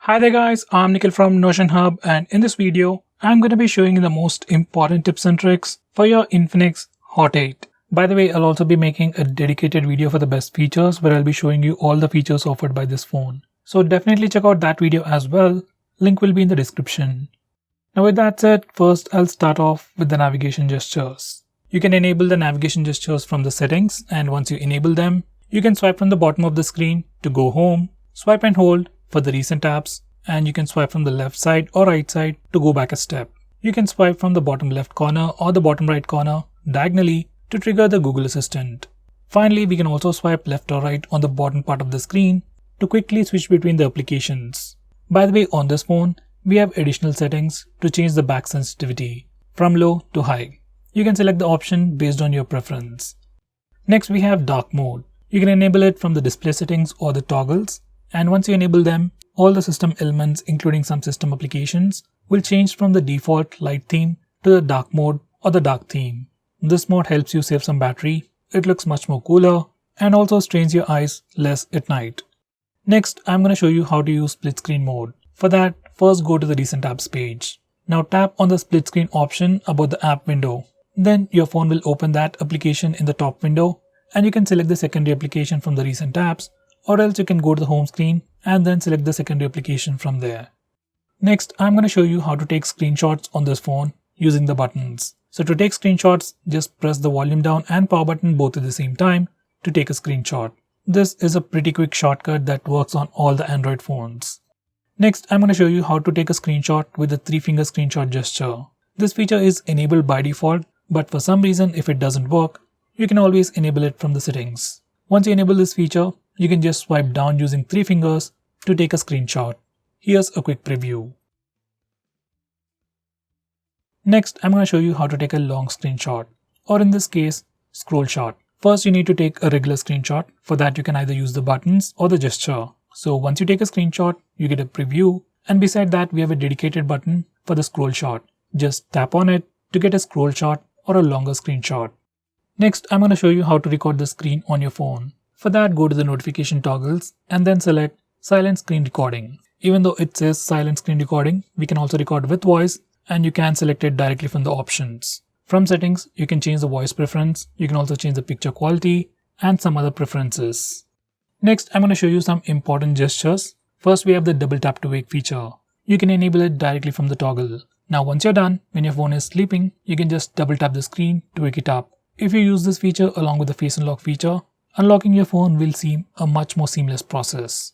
Hi there guys, I'm Nikhil from Notion Hub, and in this video, I'm going to be showing you the most important tips and tricks for your Infinix Hot 8. By the way, I'll also be making a dedicated video for the best features where I'll be showing you all the features offered by this phone. So definitely check out that video as well. Link will be in the description. Now with that said, first I'll start off with the navigation gestures. You can enable the navigation gestures from the settings, and once you enable them, you can swipe from the bottom of the screen to go home, swipe and hold for the recent apps, and you can swipe from the left side or right side to go back a step. You can swipe from the bottom left corner or the bottom right corner diagonally to trigger the Google Assistant. Finally, we can also swipe left or right on the bottom part of the screen to quickly switch between the applications. By the way, on this phone, we have additional settings to change the back sensitivity from low to high. You can select the option based on your preference. Next, we have dark mode. You can enable it from the display settings or the toggles, and once you enable them, all the system elements including some system applications will change from the default light theme to the dark mode or the dark theme. This mode helps you save some battery, it looks much more cooler, and also strains your eyes less at night. Next, I'm going to show you how to use split screen mode. For that, first go to the recent apps page. Now tap on the split screen option above the app window. Then your phone will open that application in the top window, and you can select the secondary application from the recent apps, or else you can go to the home screen and then select the secondary application from there. Next, I'm going to show you how to take screenshots on this phone using the buttons. So to take screenshots, just press the volume down and power button both at the same time to take a screenshot. This is a pretty quick shortcut that works on all the Android phones. Next, I'm going to show you how to take a screenshot with the 3-finger screenshot gesture. This feature is enabled by default, but for some reason if it doesn't work, you can always enable it from the settings. Once you enable this feature, you can just swipe down using 3 fingers to take a screenshot. Here's a quick preview. Next, I'm going to show you how to take a long screenshot, or in this case, scroll shot. First, you need to take a regular screenshot. For that, you can either use the buttons or the gesture. So once you take a screenshot, you get a preview, and beside that, we have a dedicated button for the scroll shot. Just tap on it to get a scroll shot or a longer screenshot. Next, I'm going to show you how to record the screen on your phone. For that, go to the notification toggles and then select silent screen recording. Even though it says silent screen recording, we can also record with voice, and you can select it directly from the options. From settings, you can change the voice preference, you can also change the picture quality and some other preferences. Next, I'm going to show you some important gestures. First, we have the double tap to wake feature. You can enable it directly from the toggle. Now once you're done, when your phone is sleeping, you can just double tap the screen to wake it up. If you use this feature along with the face unlock feature, unlocking your phone will seem a much more seamless process.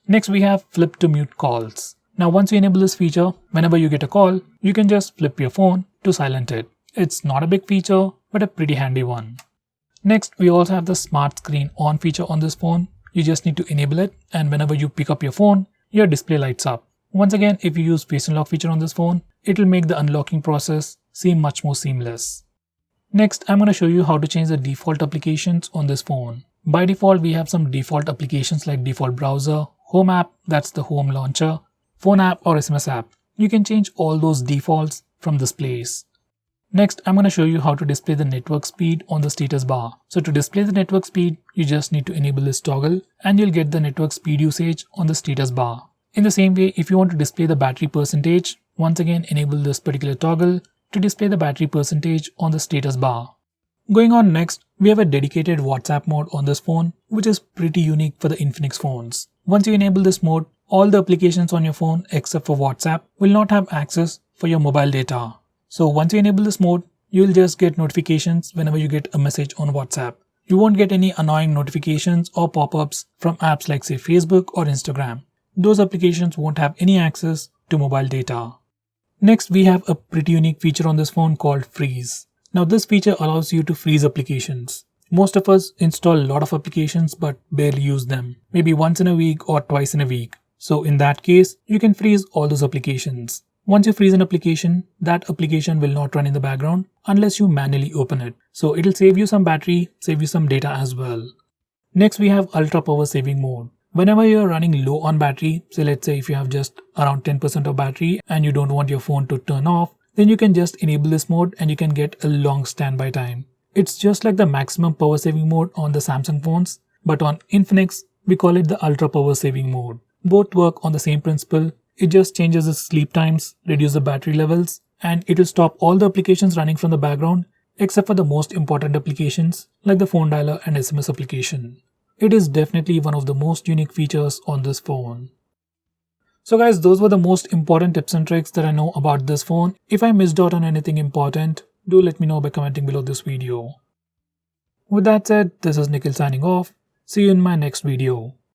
Next, we have flip to mute calls. Now once you enable this feature, whenever you get a call, you can just flip your phone to silent it. It's not a big feature, but a pretty handy one. Next, we also have the smart screen on feature on this phone. You just need to enable it, and whenever you pick up your phone, your display lights up. Once again, if you use face unlock feature on this phone, it will make the unlocking process seem much more seamless. Next, I'm going to show you how to change the default applications on this phone. By default, we have some default applications like default browser, home app, that's the home launcher, phone app or SMS app. You can change all those defaults from this place. Next, I'm going to show you how to display the network speed on the status bar. So to display the network speed, you just need to enable this toggle and you'll get the network speed usage on the status bar. In the same way, if you want to display the battery percentage, once again enable this particular toggle to display the battery percentage on the status bar. Going on next, we have a dedicated WhatsApp mode on this phone, which is pretty unique for the Infinix phones. Once you enable this mode, all the applications on your phone except for WhatsApp will not have access for your mobile data. So once you enable this mode, you will just get notifications whenever you get a message on WhatsApp. You won't get any annoying notifications or pop-ups from apps like say Facebook or Instagram. Those applications won't have any access to mobile data. Next, we have a pretty unique feature on this phone called Freeze. Now this feature allows you to freeze applications. Most of us install a lot of applications but barely use them, maybe once in a week or twice in a week. So in that case, you can freeze all those applications. Once you freeze an application, that application will not run in the background unless you manually open it. So it'll save you some battery, save you some data as well. Next, we have ultra power saving mode. Whenever you're running low on battery, say let's say if you have just around 10% of battery and you don't want your phone to turn off, then you can just enable this mode and you can get a long standby time. It's just like the maximum power saving mode on the Samsung phones, but on Infinix We call it the ultra power saving mode. Both work on the same principle. It just changes the sleep times, reduce the battery levels, and it will stop all the applications running from the background except for the most important applications like the phone dialer and SMS application. It is definitely one of the most unique features on this phone. So guys, those were the most important tips and tricks that I know about this phone. If I missed out on anything important, do let me know by commenting below this video. With that said, this is Nikhil signing off. See you in my next video.